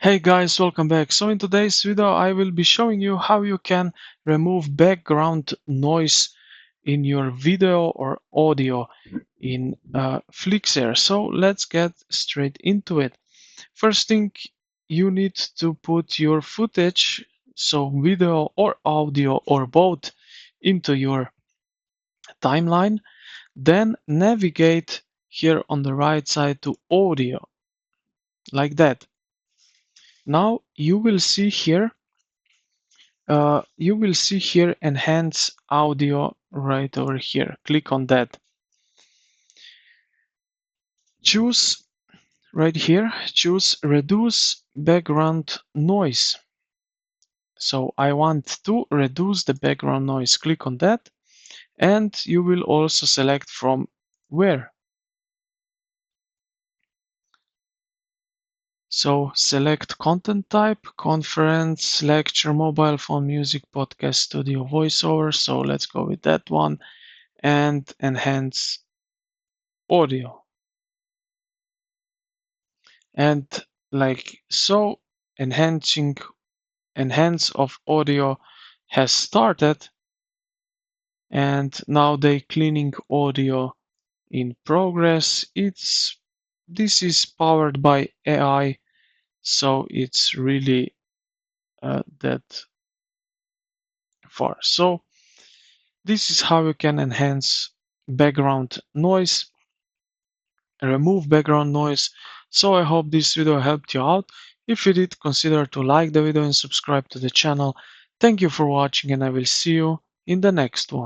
Hey guys, welcome back. So in today's video I will be showing you how you can remove background noise in your video or audio in Flixier. So let's get straight into it. First thing, you need to put your footage, so video or audio or both, into your timeline. Then navigate here on the right side to audio, like that. Now you will see here enhance audio right over here. Click on that. Choose right here, choose reduce background noise. So I want to reduce the background noise. Click on that, and you will also select from where. So select content type, conference, lecture, mobile phone, music, podcast, studio, voiceover. So let's go with that one, and enhance audio. And like so, enhancing enhance of audio has started, and now they cleaning audio in progress. This is powered by AI, so it's really that far. So this is how you can enhance background noise, remove background noise. So I hope this video helped you out. If you did, consider to like the video and subscribe to the channel. Thank you for watching, and I will see you in the next one.